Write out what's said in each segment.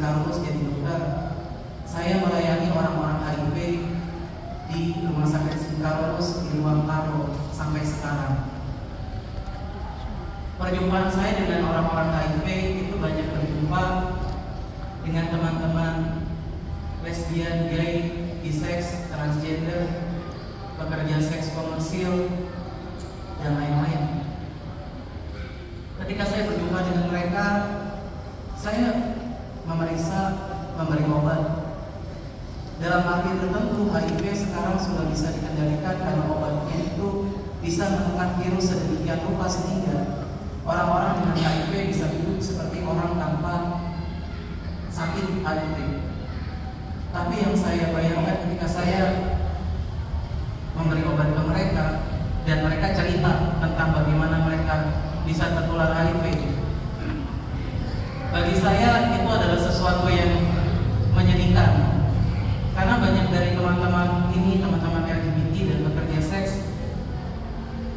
Carlos jadi dokter, saya melayani orang-orang HIV di Rumah Sakit St. Carlos di Ruang Karo sampai sekarang. Perjumpaan saya dengan orang-orang HIV itu banyak berjumpa dengan teman-teman lesbian, gay, bisex, transgender, pekerja seks komersil, dan lain-lain. Ketika saya berjumpa dengan mereka, saya memeriksa, memberi obat. Dalam arti tertentu, HIV sekarang sudah bisa dikendalikan karena obatnya itu bisa menekan virus sedemikian rupa sehingga orang-orang dengan HIV bisa hidup seperti orang tanpa sakit HIV. Tapi yang saya bayangkan ketika saya memberi obat ke mereka dan mereka cerita tentang bagaimana mereka bisa tertular HIV, bagi saya itu adalah sesuatu yang menyedihkan. Karena banyak dari teman-teman ini, teman-teman LGBT dan pekerja seks,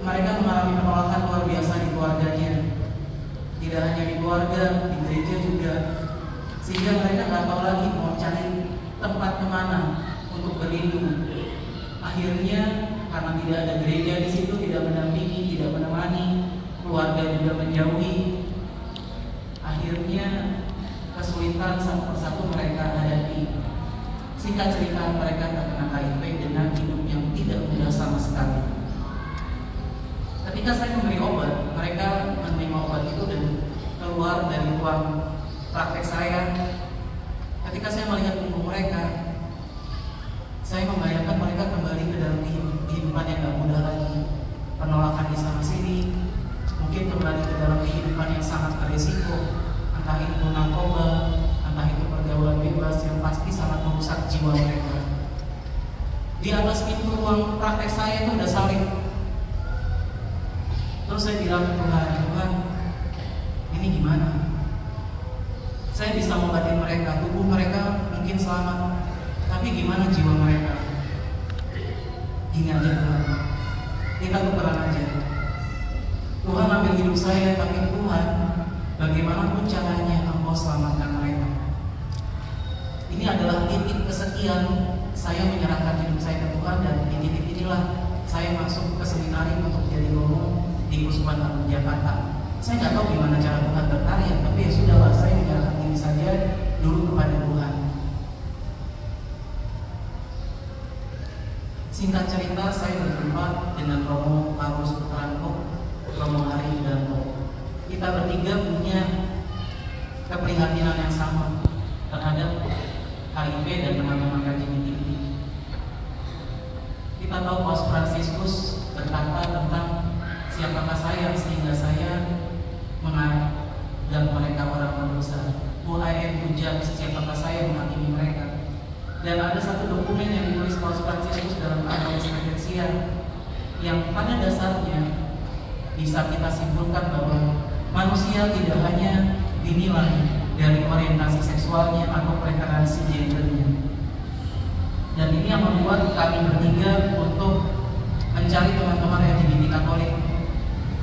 mereka mengalami penolakan luar biasa di keluarganya. Tidak hanya di keluarga, di gereja juga. Sehingga mereka nggak tahu lagi mau cari tempat kemana untuk berlindung. Akhirnya karena tidak ada gereja di situ, tidak mendampingi, tidak menemani, keluarga juga menjauhi. Akhirnya kesulitan satu persatu mereka hadapi. Singkat cerita, mereka terkena HIV dengan hidup yang tidak mudah sama sekali. Ketika saya memberi obat, mereka menerima obat itu dan keluar dari ruang praktek saya. Ketika saya melihat tubuh mereka, saya membayangkan mereka kembali ke dalam kehidupan yang gak mudah lagi. Penolakan di sana sini, mungkin kembali ke dalam kehidupan yang sangat berisiko, entah itu narkoba, entah itu pergaulan bebas yang pasti sangat merusak jiwa mereka. Di atas pintu ruang praktek saya itu ada salib. Terus saya bilang ke Tuhan, ini gimana? Saya bisa membantu mereka, tubuh mereka mungkin selamat, tapi gimana jiwa mereka? Gini aja Tuhan, kita tukeran aja. Tuhan ambil hidup saya, tapi Tuhan, bagaimanapun caranya Engkau selamatkan mereka. Ini adalah titik kesekian saya menyerahkan hidup saya ke Tuhan, dan di titik inilah saya masuk ke seminari untuk jadi romo di Kusuma Agung Jakarta. Saya nggak tahu gimana cara Tuhan berkarya, tapi ya sudahlah, saya menyerahkan diri saja dulu kepada Tuhan. Singkat cerita, saya berjumpa dengan Romo Carlos Putranto, Romo Hari Danto. Kita bertiga punya keprihatinan yang sama terhadap HIV dan teman-teman LGBT. Kita tahu Paus Fransiskus berkata tentang siapakah saya sehingga saya menganggap mereka orang berdosa. Who I am to judge, siapakah saya menghakimi mereka. Dan ada satu dokumen yang ditulis Paus Fransiskus dalam Amoris Laetitia yang pada dasarnya bisa kita simpulkan bahwa manusia tidak hanya dinilai dari orientasi seksualnya atau preferensi gendernya. Dan ini yang membuat kami bertiga untuk mencari teman-teman LGBT Katolik.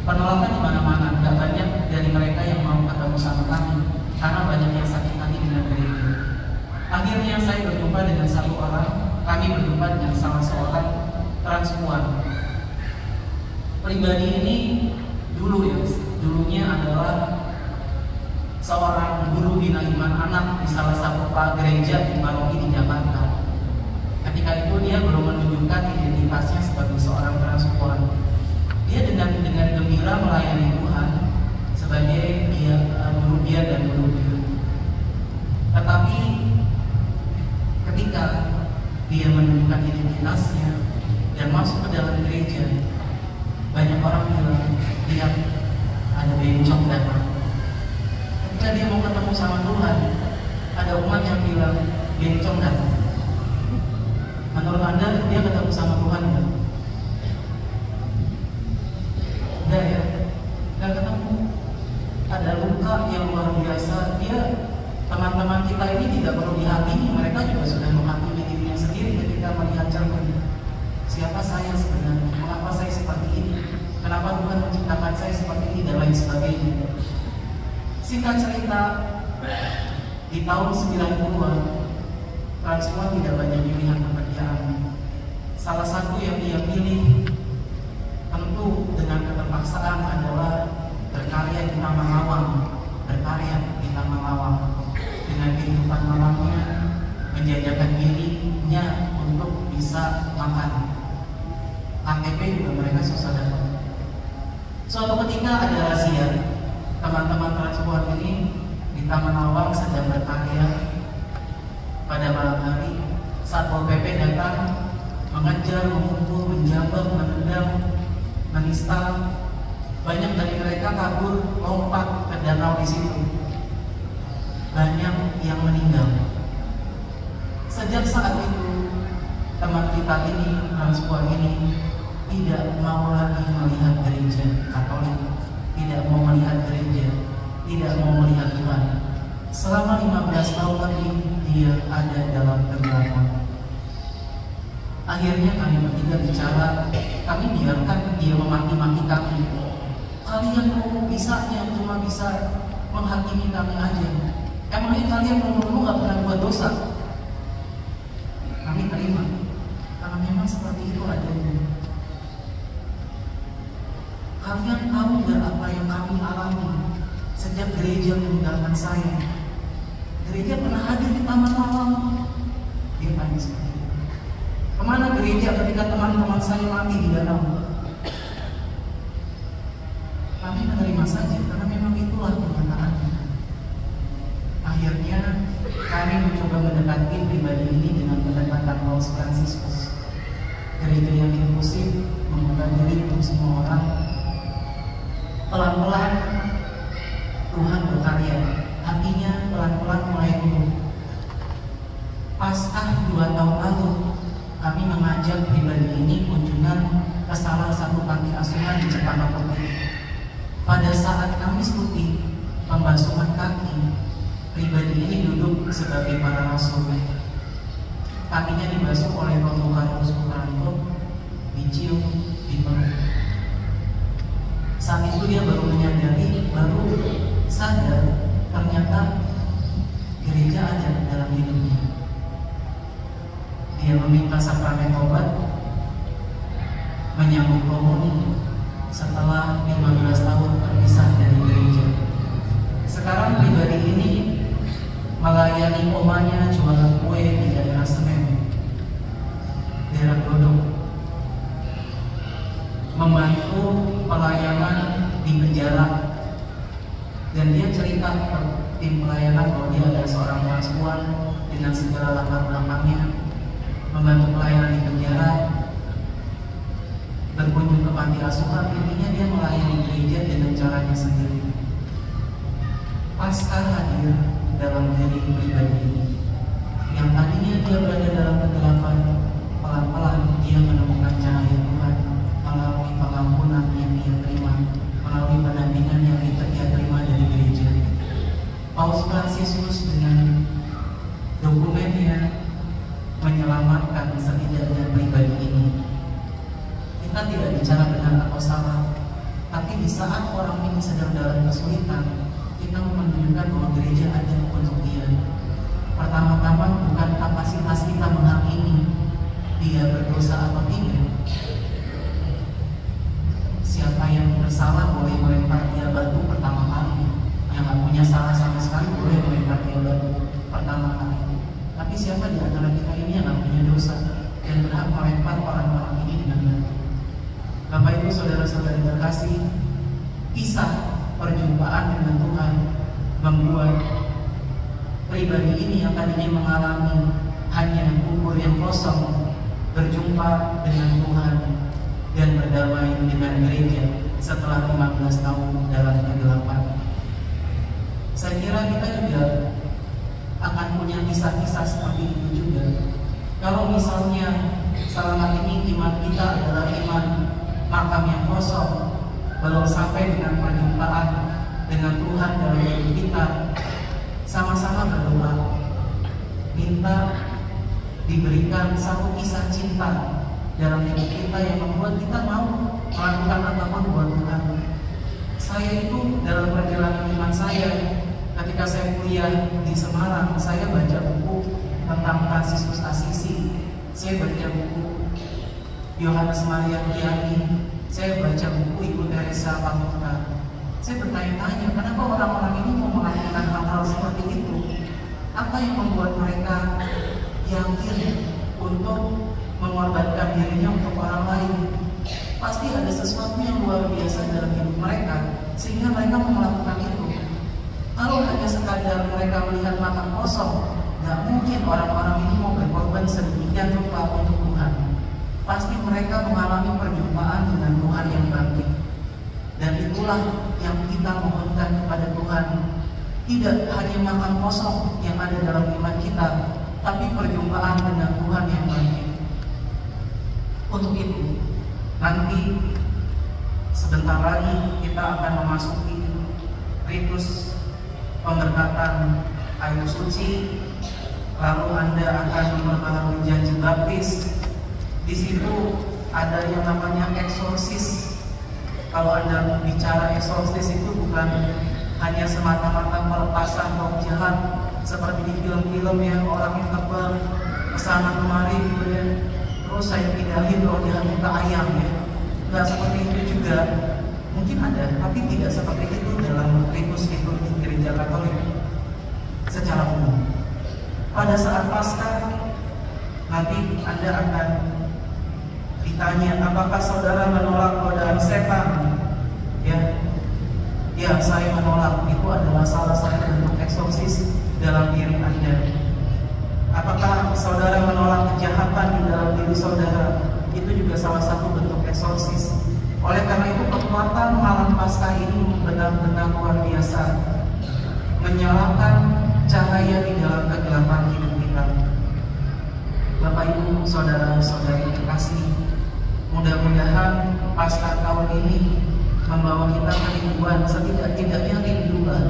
Penolakan di mana-mana, tidak banyak dari mereka yang mau ketemu sama kami karena banyak yang sakit hati dengan gereja. Akhirnya saya berjumpa dengan satu orang, kami berjumpa dengan salah seorang transpuan. Pribadi ini dulunya adalah seorang guru bina iman anak di salah satu gereja di paroki di Jakarta. Ketika itu dia belum menunjukkan identitasnya sebagai seorang transpuan. Dia dengan gembira melayani Tuhan sebagai guru biar dan guru biru. Tetapi ketika dia menunjukkan identitasnya dan masuk ke dalam gereja, banyak orang bilang, lihat ada bencong datang. Ketika dia mau ketemu sama Tuhan, ada umat yang bilang bencong datang. Menurut Anda dia ketemu sama Tuhan enggak? Enggak ya? Enggak ketemu. Ada luka yang luar biasa. Teman-teman kita ini tidak perlu dihakimi, mereka juga sudah menghakimi dirinya sendiri ketika melihat cermin. Siapa saya sebenarnya? Mengapa saya seperti ini? Kenapa Tuhan menciptakan saya seperti ini dan lain sebagainya. Singkat cerita, Di tahun 90-an, Transpuan tidak banyak pilihan pekerjaan. Salah satu yang dia pilih tentu dengan keterpaksaan adalah berkarya di Taman Lawang, dengan kehidupan malamnya, menjajakan dirinya untuk bisa makan. KTP juga mereka susah dapat. Suatu ketika ada razia, teman-teman Transpuan ini di Taman Lawang sedang berkarya. Pada malam hari, Satpol PP datang mengejar, memukul, menjambak, menendang, menista. Banyak dari mereka kabur, lompat ke danau di situ. Banyak yang meninggal. Sejak saat itu, teman kita ini, Transpuan ini, tidak mau lagi melihat gereja Katolik, tidak mau melihat gereja, tidak mau melihat Tuhan. Selama 15 tahun lebih dia ada dalam kegelapan. Akhirnya kami bertiga bicara, kami biarkan dia memaki-maki kami. Kalian mau bisanya cuma bisa menghakimi kami aja. Emangnya kalian ngomong gak pernah buat dosa? Kami terima, karena memang seperti itu adanya. Kalian tahu gak apa yang kami alami sejak gereja meninggalkan saya? Gereja pernah hadir di Taman Lawang. Dia tanya seperti itu. Kemana gereja ketika teman-teman saya mati di danau? Kami menerima saja karena memang itulah kenyataannya. Akhirnya kami mencoba mendekati pribadi ini dengan pendekatan Paus Fransiskus. Gereja yang inklusif, membuka diri untuk semua orang. Pelan-pelan Tuhan berkarya. Hatinya pelan-pelan mulai tumbuh. Paskah 2 tahun lalu, kami mengajak pribadi ini kunjungan ke salah satu panti asuhan di Cempaka Putih. Pada saat Kamis Putih, pembasuhan kaki, pribadi ini duduk sebagai para rasul. Kakinya dibasuh oleh Romo Carlos Putranto, dicium, dipeluk. Saat itu dia baru menyadari, baru sadar ternyata gereja ada dalam hidupnya. Dia meminta sakramen tobat, menyambut komuni setelah 15 tahun terpisah dari gereja. Sekarang pribadi ini melayani omanya jualan kue di daerah Senen, daerah Glodok, membantu pelayanan di penjara. Dan dia cerita ke tim pelayanan bahwa dia adalah seorang transpuan dengan segala latar belakangnya, membantu pelayanan di penjara, berkunjung ke panti asuhan. Intinya dia melayani gereja dengan caranya sendiri. Paskah hadir dalam diri pribadi ini. Yang tadinya dia berada dalam kegelapan, pelan-pelan dia menemukan cahaya Tuhan melalui pengampunan yang dia terima, melalui pendampingan yang dia terima dari gereja. Paus Fransiskus dengan dokumennya menyelamatkan setidaknya pribadi ini. Kita tidak bicara benar atau salah, tapi di saat orang ini sedang dalam kesulitan, kita menunjukkan bahwa gereja ada untuk dia. Pertama-tama bukan kapasitas kita menghakimi dia berdosa atau tidak. Siapa yang bersalah boleh melempar dia batu pertama kali. Yang nggak punya salah sama sekali boleh melempar dia batu pertama kali. Tapi siapa di antara kita ini yang nggak punya dosa dan berhak melempar orang-orang ini dengan batu? Bapak Ibu saudara-saudari terkasih, kisah perjumpaan dengan Tuhan membuat pribadi ini yang tadinya mengalami hanya kubur yang kosong berjumpa dengan Tuhan dan berdamai dengan gereja setelah 15 tahun dalam kegelapan. Saya kira kita juga akan punya kisah-kisah seperti itu juga. Kalau misalnya selama ini iman kita adalah iman makam yang kosong, belum sampai dengan perjumpaan dengan Tuhan dalam hidup kita, sama-sama berdoa, minta diberikan satu kisah cinta dalam hidup kita yang membuat kita mau melakukan apapun buat Tuhan. Saya itu dalam perjalanan iman saya, Ketika saya kuliah di Semarang, saya baca buku tentang Fransiskus Assisi, saya baca buku Yohanes Maria Vianney, saya baca buku Ibu Teresa Pamuka. Saya bertanya-tanya, kenapa orang-orang ini mau melakukan hal-hal seperti itu? Apa yang membuat mereka yakin untuk mengorbankan dirinya untuk orang lain? Pasti ada sesuatu yang luar biasa dalam hidup mereka, sehingga mereka mau melakukan itu. Kalau hanya sekadar mereka melihat makam kosong, nggak mungkin orang-orang ini mau berkorban sedemikian rupa untuk Tuhan. Pasti mereka mengalami perjumpaan dengan Tuhan yang bangkit. Dan itulah yang kita mohonkan kepada Tuhan. Tidak hanya makam kosong yang ada dalam iman kita, tapi perjumpaan dengan Tuhan yang bangkit. Untuk itu, nanti sebentar lagi kita akan memasuki ritus pemberkatan air suci, lalu Anda akan memperbaharui janji baptis. Di situ ada yang namanya eksorsis. Kalau Anda bicara eksorsis itu bukan hanya semata-mata pelepasan roh jahat seperti di film-film yang orang yang terbang kesana kemari gitu ya. Terus saya pindahin roh jahat ke ayam ya. Nggak seperti itu juga. Mungkin ada, tapi tidak seperti itu dalam ritus liturgi Gereja Katolik secara umum. Pada saat Paskah nanti Anda akan ditanya, apakah saudara menolak godaan setan? Ya, saya menolak. Itu adalah salah satu bentuk eksorsis dalam diri Anda. Apakah saudara menolak kejahatan di dalam diri saudara? Itu juga salah satu bentuk eksorsis. Oleh karena itu, kekuatan malam Paskah ini benar-benar luar biasa, menyalakan cahaya di dalam kegelapan hidup kita. Bapak Ibu, saudara-saudari terkasih, mudah-mudahan Paskah tahun ini membawa kita kerinduan, setidak-tidaknya rindulah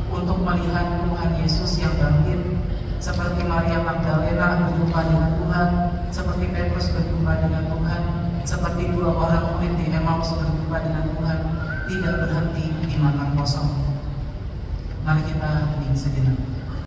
untuk melihat Tuhan Yesus yang bangkit, seperti Maria Magdalena berjumpa dengan Tuhan, seperti Petrus berjumpa dengan Tuhan, seperti dua orang murid di Emmaus berjumpa dengan Tuhan, tidak berhenti di makam kosong. Mari kita hening sejenak.